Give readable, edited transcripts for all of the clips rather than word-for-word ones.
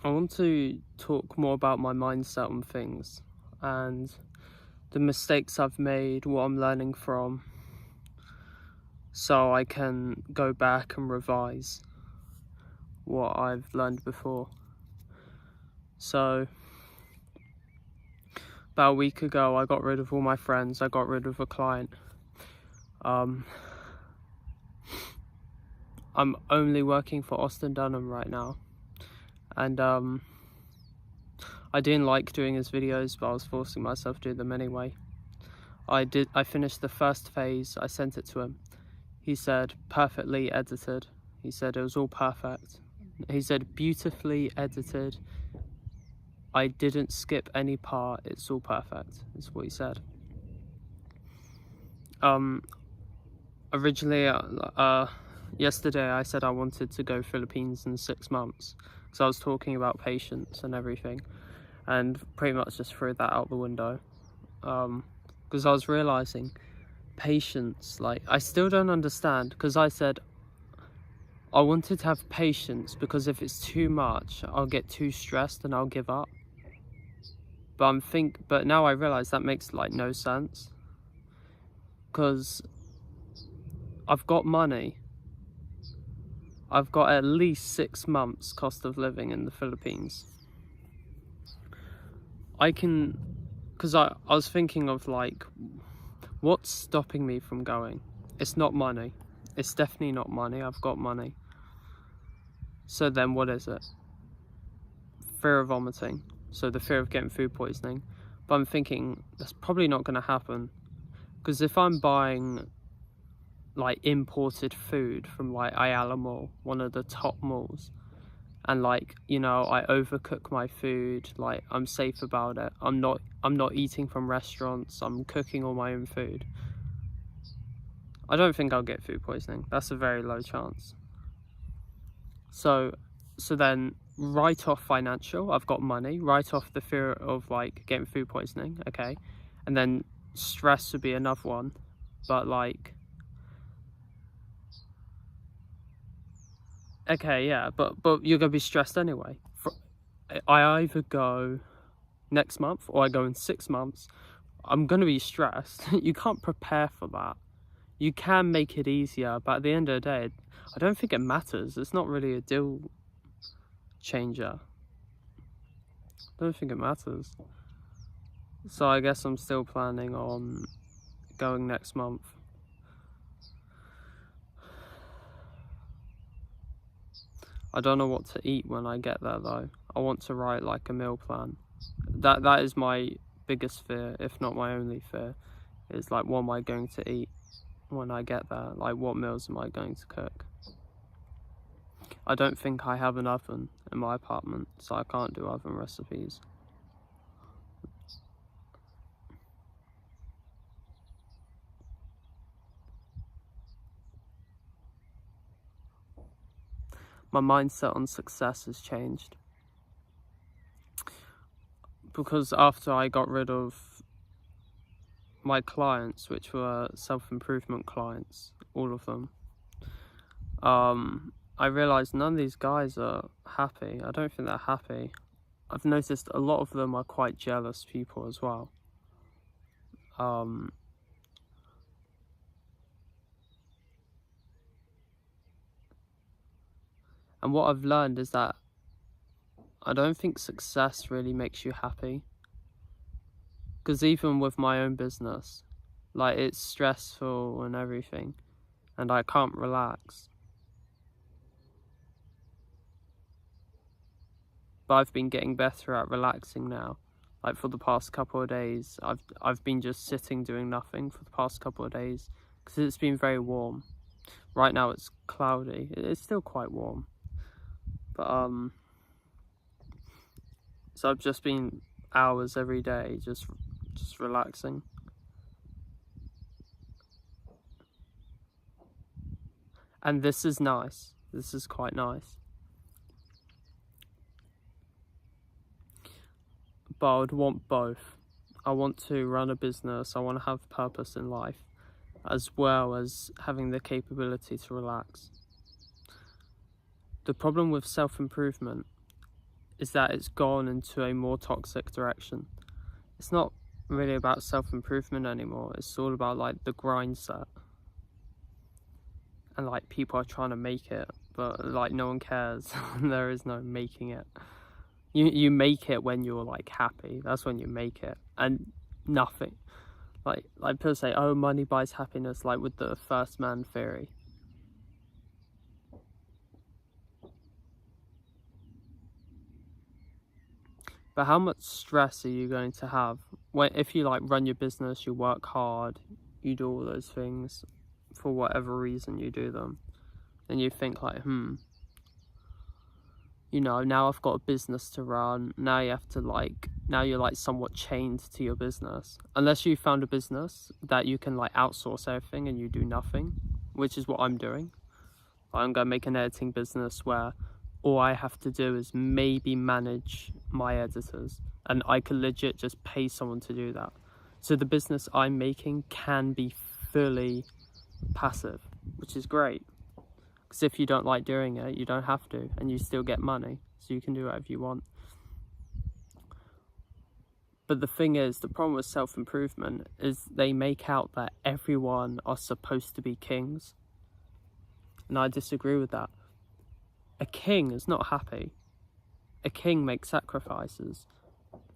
I want to talk more about my mindset on things and the mistakes I've made, what I'm learning from, so I can go back and revise what I've learned before. So, about a week ago, I got rid of all my friends, I got rid of a client. I'm only working for Austin Dunham right now, and I didn't like doing his videos, but I was forcing myself to do them anyway. I finished the first phase, I sent it to him. He said, perfectly edited. He said it was all perfect. He said, beautifully edited. I didn't skip any part, it's all perfect, is what he said. Originally, yesterday I said I wanted to go Philippines in 6 months, because I was talking about patience and everything, and pretty much just threw that out the window. Because I was realizing patience, like, I still don't understand, because I said I wanted to have patience because if it's too much, I'll get too stressed and I'll give up. But now I realize that makes like no sense, because I've got money. I've got at least 6 months cost of living in the Philippines. Because I was thinking of like, what's stopping me from going? It's not money. It's definitely not money. I've got money. So then what is it? Fear of vomiting. So the fear of getting food poisoning. But I'm thinking that's probably not going to happen, because if I'm buying like imported food from like Ayala Mall, one of the top malls, and like, you know, I overcook my food, like I'm safe about it, I'm not eating from restaurants, I'm cooking all my own food, I don't think I'll get food poisoning. That's a very low chance. So then write off financial, I've got money, write off the fear of like getting food poisoning, okay, and then stress would be another one. But like, okay, yeah, but you're gonna be stressed anyway. I either go next month or I go in 6 months, I'm gonna be stressed. You can't prepare for that. You can make it easier, but at the end of the day, I don't think it matters. It's not really a deal changer. I don't think it matters. So I guess I'm still planning on going next month. I don't know what to eat when I get there though. I want to write like a meal plan. That is my biggest fear, if not my only fear, is like, what am I going to eat when I get there? Like, what meals am I going to cook? I don't think I have an oven in my apartment, so I can't do oven recipes. My mindset on success has changed, because after I got rid of my clients, which were self-improvement clients, all of them, I realized none of these guys are happy. I don't think they're happy. I've noticed a lot of them are quite jealous people as well. And what I've learned is that I don't think success really makes you happy. Because even with my own business, like, it's stressful and everything, and I can't relax. But I've been getting better at relaxing now. Like, for the past couple of days, I've been just sitting doing nothing for the past couple of days, because it's been very warm. Right now it's cloudy. It's still quite warm. But so I've just been hours every day just relaxing. And this is nice. This is quite nice. But I would want both. I want to run a business, I want to have purpose in life, as well as having the capability to relax. The problem with self-improvement is that it's gone into a more toxic direction. It's not really about self-improvement anymore. It's all about like the grind set, and like people are trying to make it, but like no one cares. There is no making it. You make it when you're like happy. That's when you make it, and nothing. Like people say, oh, money buys happiness, like with the first man theory. But how much stress are you going to have if you like run your business, you work hard, you do all those things for whatever reason you do them, and you think like, you know, now I've got a business to run. Now you have to now you're like somewhat chained to your business. Unless you found a business that you can like outsource everything and you do nothing, which is what I'm doing. I'm going to make an editing business where all I have to do is maybe manage my editors, and I could legit just pay someone to do that. So the business I'm making can be fully passive, which is great. Because if you don't like doing it, you don't have to, and you still get money, so you can do whatever you want. But the thing is, the problem with self-improvement is they make out that everyone are supposed to be kings. And I disagree with that. A king is not happy. A king makes sacrifices.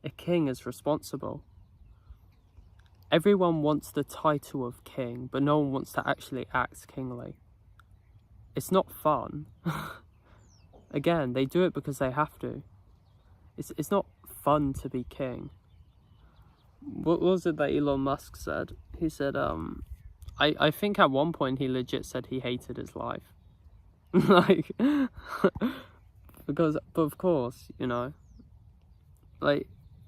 A king is responsible. Everyone wants the title of king, but no one wants to actually act kingly. It's not fun. Again, they do it because they have to. It's not fun to be king. What was it that Elon Musk said? He said, I think at one point he legit said he hated his life. Like, but of course, you know, like,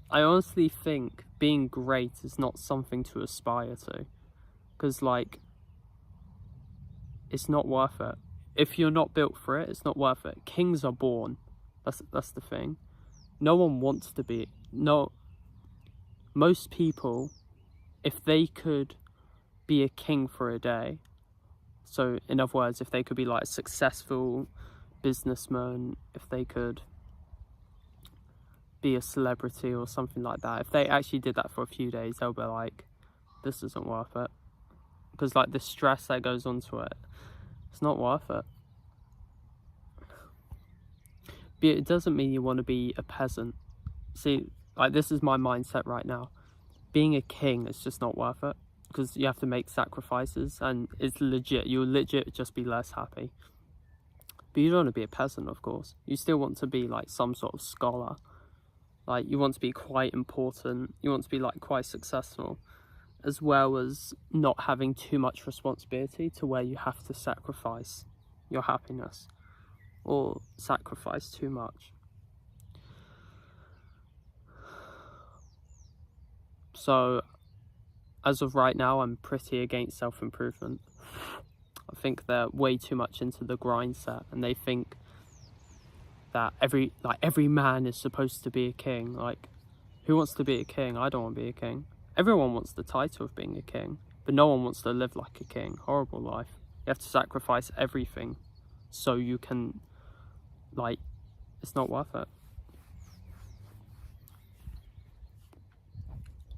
I honestly think being great is not something to aspire to, because like, it's not worth it. If you're not built for it, it's not worth it. Kings are born. That's the thing. No one wants to be. No. Most people, if they could be a king for a day, so in other words, if they could be like a successful businessman, if they could be a celebrity or something like that, if they actually did that for a few days, they'll be like, this isn't worth it. Because like the stress that goes onto it, it's not worth it. But it doesn't mean you want to be a peasant. See, like, this is my mindset right now. Being a king is just not worth it, because you have to make sacrifices, and it's legit. You'll legit just be less happy. But you don't want to be a peasant, of course. You still want to be like some sort of scholar. Like, you want to be quite important. You want to be like quite successful, as well as not having too much responsibility to where you have to sacrifice your happiness or sacrifice too much. So, as of right now, I'm pretty against self-improvement. I think they're way too much into the grind set, and they think that every man is supposed to be a king. Like, who wants to be a king? I don't want to be a king. Everyone wants the title of being a king, but no one wants to live like a king. Horrible life. You have to sacrifice everything so you can, like, it's not worth it.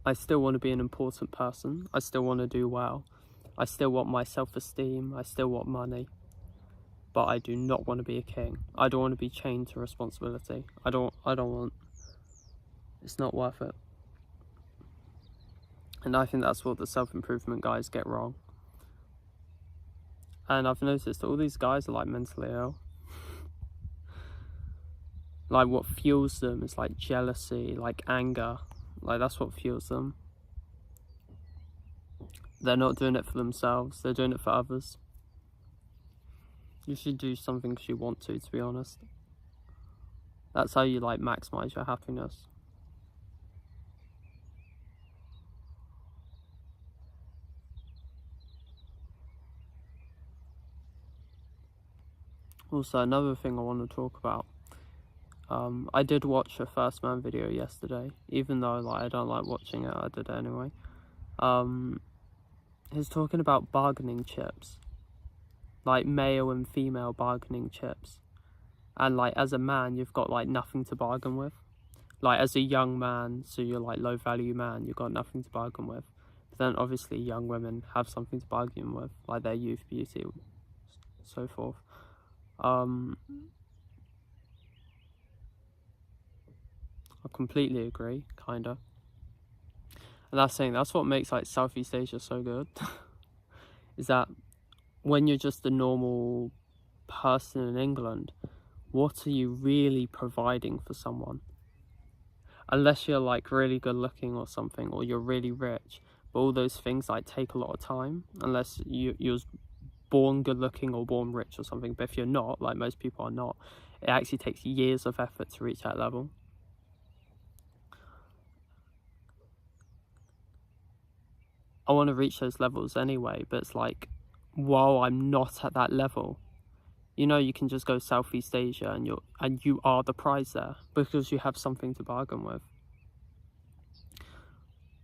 I still want to be an important person. I still want to do well. I still want my self-esteem. I still want money. But I do not want to be a king. I don't want to be chained to responsibility. I don't want... It's not worth it. And I think that's what the self-improvement guys get wrong. And I've noticed all these guys are like mentally ill. Like, what fuels them is like jealousy, like anger. Like, that's what fuels them. They're not doing it for themselves, they're doing it for others. You should do something because you want to be honest. That's how you like maximize your happiness. Also, another thing I want to talk about. I did watch a First Man video yesterday, even though like I don't like watching it, I did it anyway. He's talking about bargaining chips, like male and female bargaining chips, And like as a man, you've got like nothing to bargain with. Like as a young man, so you're like low value man, you've got nothing to bargain with. But then obviously young women have something to bargain with, like their youth, beauty, so forth. I completely agree, kinda. And that's what makes like Southeast Asia so good. Is that when you're just a normal person in England, what are you really providing for someone? Unless you're like really good looking or something, or you're really rich. But all those things like take a lot of time, unless you're born good looking or born rich or something. But if you're not, like most people are not, it actually takes years of effort to reach that level. I want to reach those levels anyway, but it's like, while I'm not at that level, you know, you can just go Southeast Asia and you are the prize there because you have something to bargain with.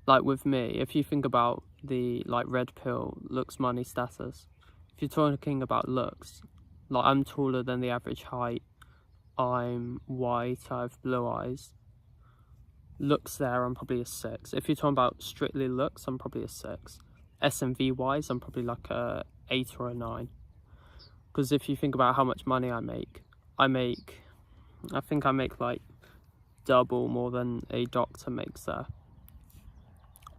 Like with me, if you think about the like red pill looks, money, status, if you're talking about looks, like I'm taller than the average height, I'm white, I have blue eyes. Looks there, I'm probably a 6. If you're talking about strictly looks, I'm probably a 6. SMV wise, I'm probably like a 8 or a 9. Because if you think about how much money I think I make like double more than a doctor makes there.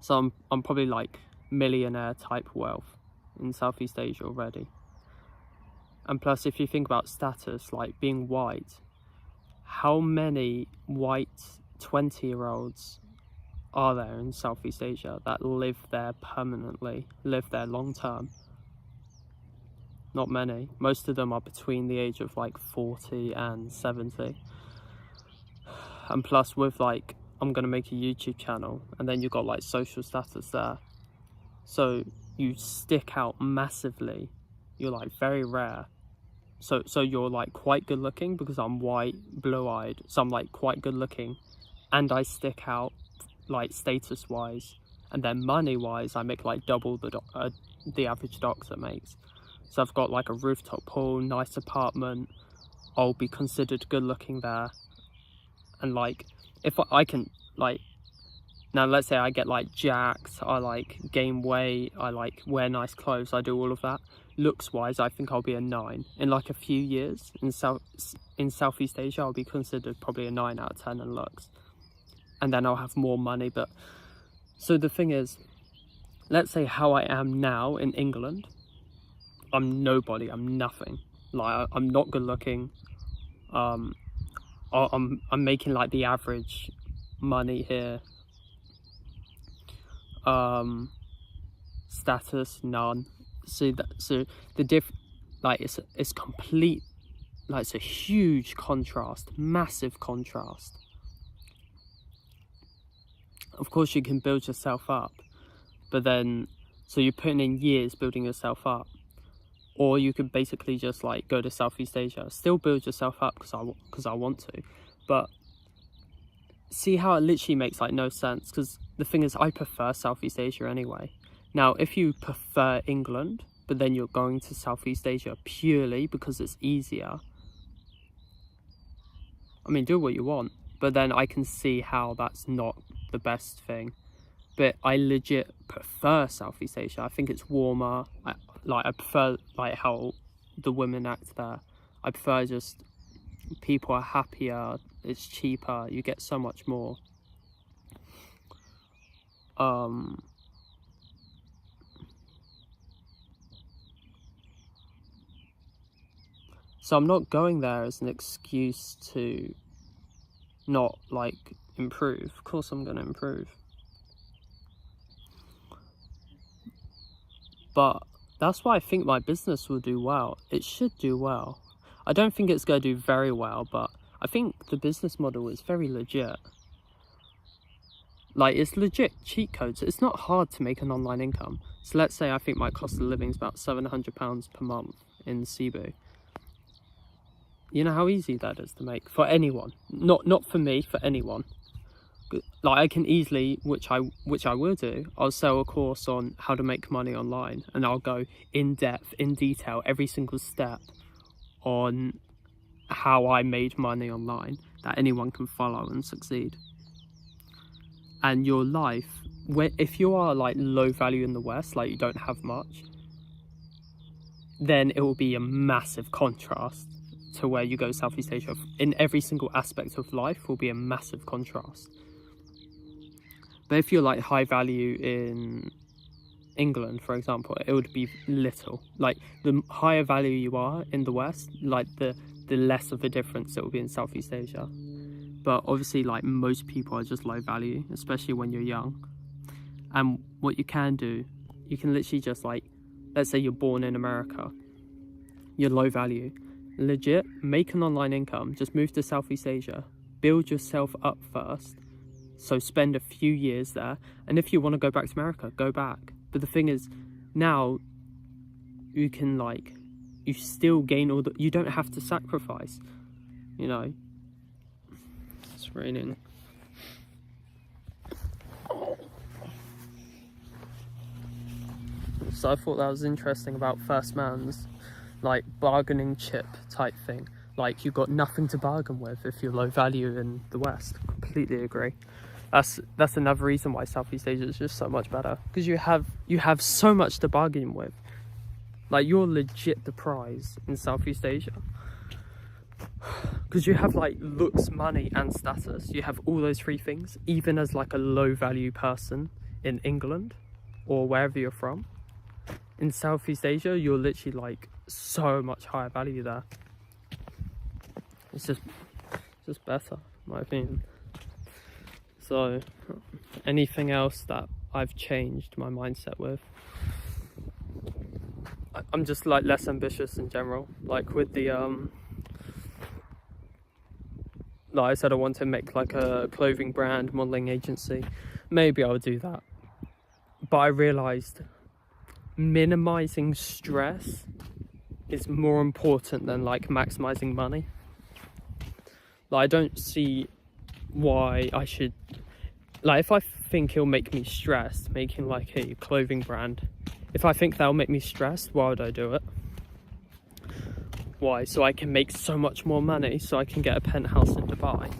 So I'm probably like millionaire type wealth in Southeast Asia already. And plus, if you think about status, like being white, how many white 20-year-olds are there in Southeast Asia that live there permanently, live there long term? Not many. Most of them are between the age of like 40 and 70. And plus with like, I'm going to make a YouTube channel, and then you've got like social status there. So you stick out massively. You're like very rare. So you're like quite good looking because I'm white, blue eyed. So I'm like quite good looking, and I stick out like status wise, and then money wise I make like double the average doctor makes. So I've got like a rooftop pool, nice apartment, I'll be considered good looking there. And like if I can like, now let's say I get like jacked, I like gain weight, I like wear nice clothes, I do all of that, looks wise I think I'll be a 9 in like a few years. In Southeast Asia I'll be considered probably a 9 out of 10 in looks. And then I'll have more money. But so the thing is, let's say how I am now in England, I'm nobody, I'm nothing. Like I'm not good looking. I'm making like the average money here. Status none. So the like it's complete, like it's a huge contrast, massive contrast. Of course you can build yourself up, but then so you're putting in years building yourself up. Or you could basically just like go to Southeast Asia, still build yourself up because I want to, but see how it literally makes like no sense. Because the thing is, I prefer Southeast Asia anyway. Now if you prefer England but then you're going to Southeast Asia purely because it's easier, I mean, do what you want, but then I can see how that's not the best thing. But I legit prefer Southeast Asia. I think it's warmer. I prefer like how the women act there. I prefer just people are happier. It's cheaper. You get so much more. So I'm not going there as an excuse to not like improve. Of course I'm going to improve. But that's why I think my business will do well. It should do well. I don't think it's going to do very well, but I think the business model is very legit. Like, it's legit cheat codes. It's not hard to make an online income. So let's say I think my cost of living is about £700 per month in Cebu. You know how easy that is to make for anyone. Not for me, for anyone. Like I can easily, which I will do, I'll sell a course on how to make money online, and I'll go in depth, in detail, every single step on how I made money online that anyone can follow and succeed. And your life, if you are like low value in the West, like you don't have much, then it will be a massive contrast to where you go Southeast Asia. In every single aspect of life will be a massive contrast. But if you're like high value in England, for example, it would be little. Like the higher value you are in the West, like the less of a difference it will be in Southeast Asia. But obviously, like, most people are just low value, especially when you're young. And what you can do, you can literally just, like, let's say you're born in America, you're low value, legit make an online income, just move to Southeast Asia, build yourself up first, so spend a few years there, and if you want to go back to America, go back. But the thing is, now you can, like, you still gain all the, you don't have to sacrifice, you know. It's raining. So I thought that was interesting about First Man's, like, bargaining chip type thing. Like, you've got nothing to bargain with if you're low value in the West. Completely agree. That's another reason why Southeast Asia is just so much better, because you have so much to bargain with. Like, you're legit the prize in Southeast Asia, because you have like looks, money and status. You have all those three things, even as like a low value person in England or wherever you're from. In Southeast Asia, you're literally like so much higher value there. It's just better, in my opinion. So anything else that I've changed my mindset with, I'm just like less ambitious in general. Like with the like I said, I want to make like a clothing brand, modeling agency. Maybe I'll do that. But I realized minimizing stress is more important than like maximizing money. Like, I don't see why I should, like, if I think it'll make me stressed making like a clothing brand, if I think that'll make me stressed, why would I do it? Why? So I can make so much more money, so I can get a penthouse in Dubai.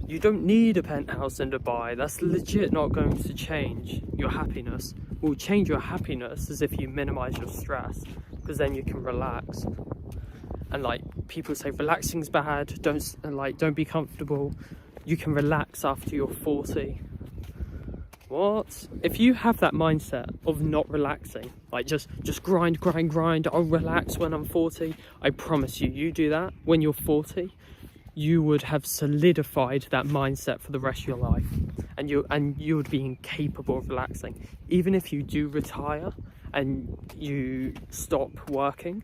You don't need a penthouse in Dubai. That's legit not going to change your happiness. What will change your happiness is if you minimize your stress, because then you can relax. And like, people say relaxing's bad, don't be comfortable. You can relax after you're 40. What? If you have that mindset of not relaxing, like just grind, I'll relax when I'm 40, I promise you do that when you're 40, you would have solidified that mindset for the rest of your life, and you would be incapable of relaxing. Even if you do retire and you stop working,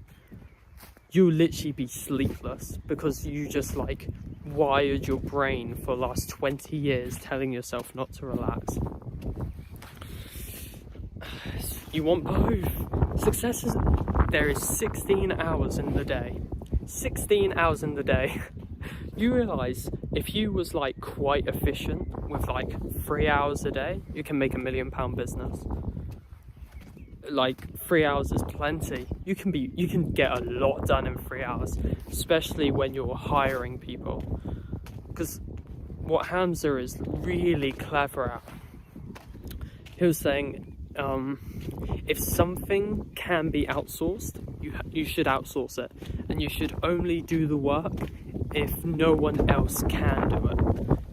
you'll literally be sleepless, because you just like wired your brain for the last 20 years telling yourself not to relax. You want both. Success is, there is 16 hours in the day. 16 hours in the day. You realise if you was like quite efficient with like 3 hours a day, you can make £1 million business. Like 3 hours is plenty. You can get a lot done in 3 hours, especially when you're hiring people. Because what Hamza is really clever at, he was saying, if something can be outsourced, you should outsource it, and you should only do the work if no one else can do it.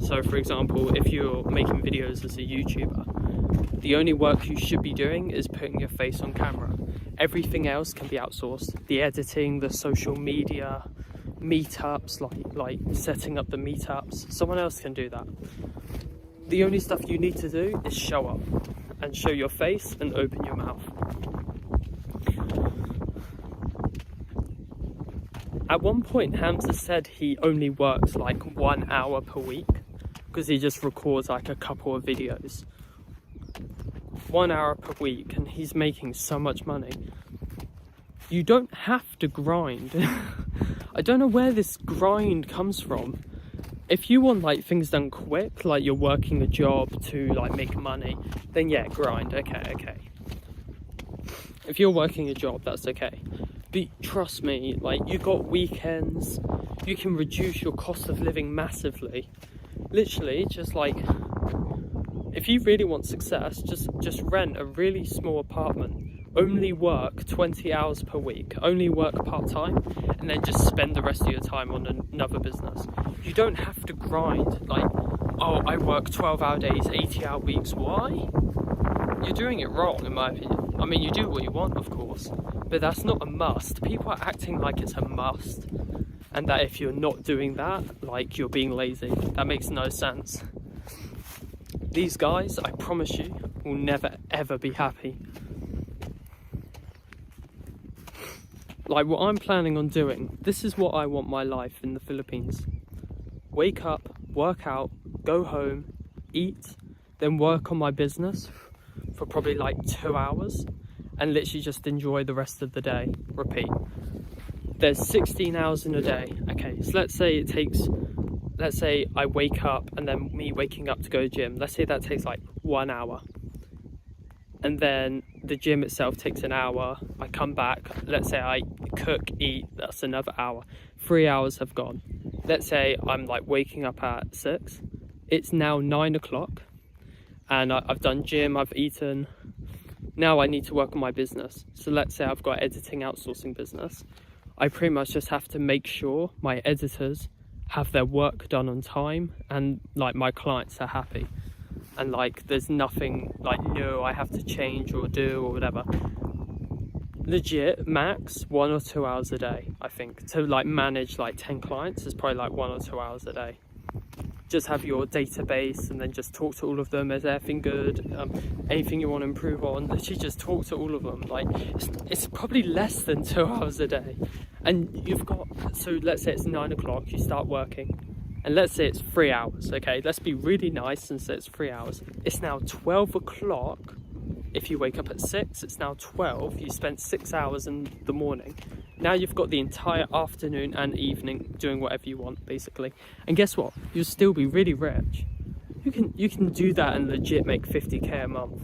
So for example, if you're making videos as a YouTuber, the only work you should be doing is putting your face on camera. Everything else can be outsourced. The editing, the social media, meetups, like setting up the meetups, someone else can do that. The only stuff you need to do is show up and show your face and open your mouth. At one point, Hamza said he only works like 1 hour per week, because he just records like a couple of videos. 1 hour per week, and he's making so much money. You don't have to grind. I don't know where this grind comes from. If you want like things done quick, like you're working a job to like make money, then yeah, grind, okay. If you're working a job, that's okay. trust me, like, you got weekends, you can reduce your cost of living massively. Literally, just like, if you really want success, just rent a really small apartment, only work 20 hours per week, only work part-time, and then just spend the rest of your time on another business. You don't have to grind, like, oh, I work 12-hour days, 80-hour weeks. Why? You're doing it wrong, in my opinion. I mean, you do what you want, of course, but that's not a must. People are acting like it's a must, and that if you're not doing that, like, you're being lazy. That makes no sense. These guys, I promise you, will never ever be happy. Like, what I'm planning on doing, this is what I want my life in the Philippines. Wake up, work out, go home, eat, then work on my business for probably like 2 hours, and literally just enjoy the rest of the day. Repeat. There's 16 hours in a day. Okay, so let's say I wake up, and then me waking up to go to the gym, let's say that takes like 1 hour. And then the gym itself takes an hour. I come back, let's say I cook, eat, that's another hour. 3 hours have gone. Let's say I'm like waking up at 6. It's now 9 o'clock, and I've done gym, I've eaten. Now I need to work on my business. So let's say I've got editing outsourcing business. I pretty much just have to make sure my editors have their work done on time, and like my clients are happy, and like there's nothing like new I have to change or do or whatever. Legit max 1 or 2 hours a day. I think to like manage like 10 clients is probably like 1 or 2 hours a day. Just have your database and then just talk to all of them. Is everything good? Anything you want to improve on, literally just talk to all of them. Like, it's probably less than 2 hours a day. And you've got, so let's say it's 9 o'clock, you start working, and let's say it's 3 hours, okay? Let's be really nice and say it's 3 hours. It's now 12 o'clock. If you wake up at 6, it's now 12. You spent 6 hours in the morning. Now you've got the entire afternoon and evening doing whatever you want, basically. And guess what? You'll still be really rich. You can do that and legit make 50k a month.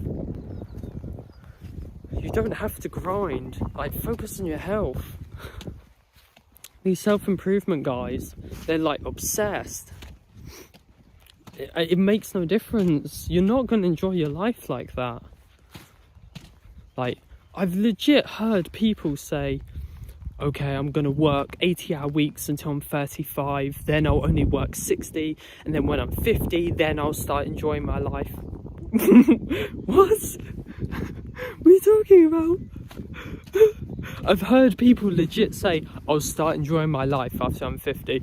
You don't have to grind. Like, focus on your health. These self-improvement guys, they're like obsessed. It makes no difference. You're not going to enjoy your life like that. Like, I've legit heard people say, okay, I'm going to work 80-hour weeks until I'm 35, then I'll only work 60, and then when I'm 50, then I'll start enjoying my life. What? What are you talking about? I've heard people legit say, I'll start enjoying my life after I'm 50.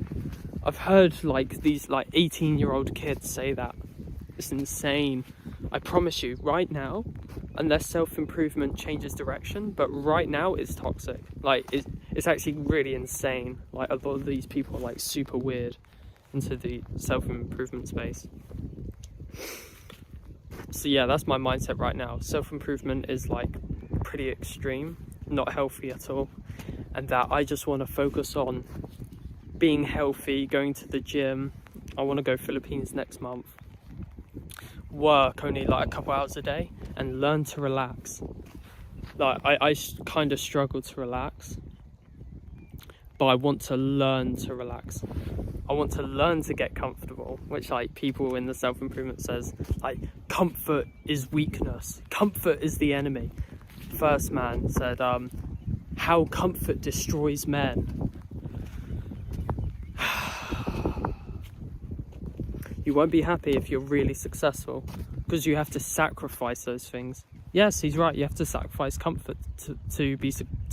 I've heard like these like 18-year-old kids say that. It's insane. I promise you, right now, unless self-improvement changes direction, but right now it's toxic. Like, it's actually really insane. Like, a lot of these people are like super weird into the self-improvement space. So yeah, that's my mindset right now. Self-improvement is like pretty extreme, not healthy at all, and that I just want to focus on being healthy, going to the gym. I want to go Philippines next month, work only like a couple hours a day, and learn to relax. Like, I kind of struggle to relax, but I want to learn to relax. I want to learn to get comfortable, which like people in the self-improvement says, like, comfort is weakness, comfort is the enemy. First man said, how comfort destroys men. You won't be happy if you're really successful, because you have to sacrifice those things. Yes, he's right, you have to sacrifice comfort to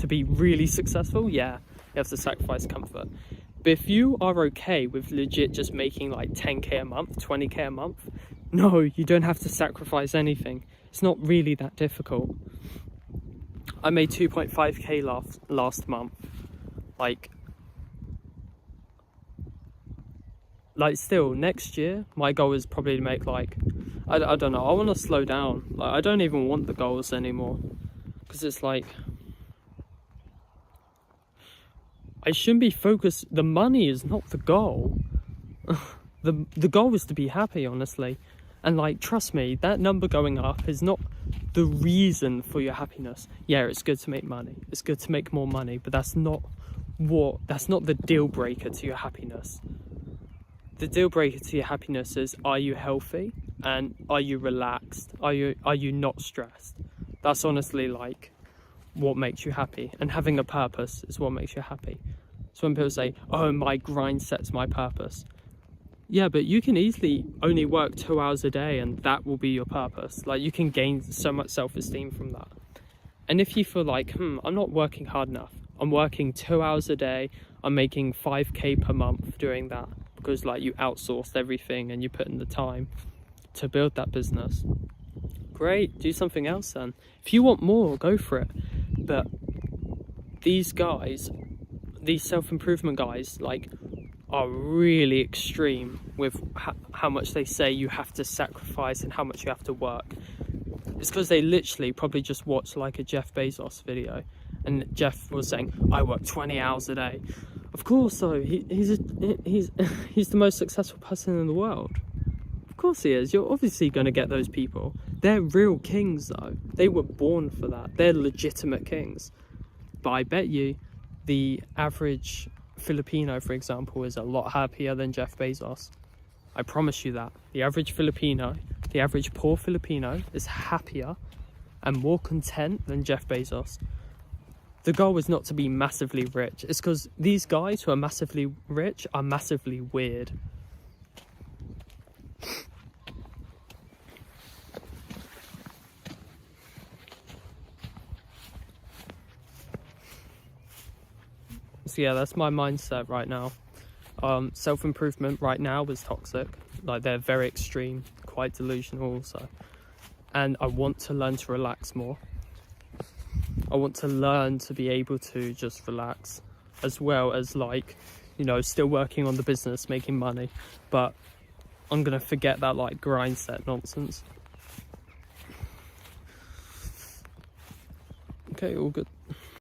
be really successful. Yeah, you have to sacrifice comfort. But if you are okay with legit just making like 10k a month, 20k a month, no, you don't have to sacrifice anything. It's not really that difficult. I made 2.5k last month. Like still, next year, my goal is probably to make like, I don't know, I want to slow down. Like, I don't even want the goals anymore. Because it's like, I shouldn't be focused, the money is not the goal. The goal is to be happy, honestly. And like, trust me, that number going up is not the reason for your happiness. Yeah, it's good to make money, it's good to make more money, but that's not the deal breaker to your happiness. The deal breaker to your happiness is, are you healthy and are you relaxed? Are you not stressed? That's honestly like what makes you happy, and having a purpose is what makes you happy. So when people say, oh, my grind set's my purpose, yeah, but you can easily only work 2 hours a day and that will be your purpose. Like, you can gain so much self-esteem from that. And if you feel like, I'm not working hard enough, I'm working 2 hours a day, I'm making 5k per month doing that, because like you outsourced everything and you put in the time to build that business, great, do something else then. If you want more, go for it. But these guys, these self-improvement guys, like, are really extreme with how much they say you have to sacrifice and how much you have to work. It's because they literally probably just watched like a Jeff Bezos video, and Jeff was saying, I work 20 hours a day. Of course, though, he's the most successful person in the world. Of course he is. You're obviously going to get those people. They're real kings, though. They were born for that. They're legitimate kings. But I bet you the average Filipino, for example, is a lot happier than Jeff Bezos. I promise you that. The average Filipino, the average poor Filipino, is happier and more content than Jeff Bezos. The goal is not to be massively rich. It's because these guys who are massively rich are massively weird. So yeah, that's my mindset right now. Self-improvement right now is toxic. Like, they're very extreme, quite delusional also. And I want to learn to relax more. I want to learn to be able to just relax, as well as, like, you know, still working on the business, making money. But I'm gonna forget that like grind set nonsense. Okay, all good.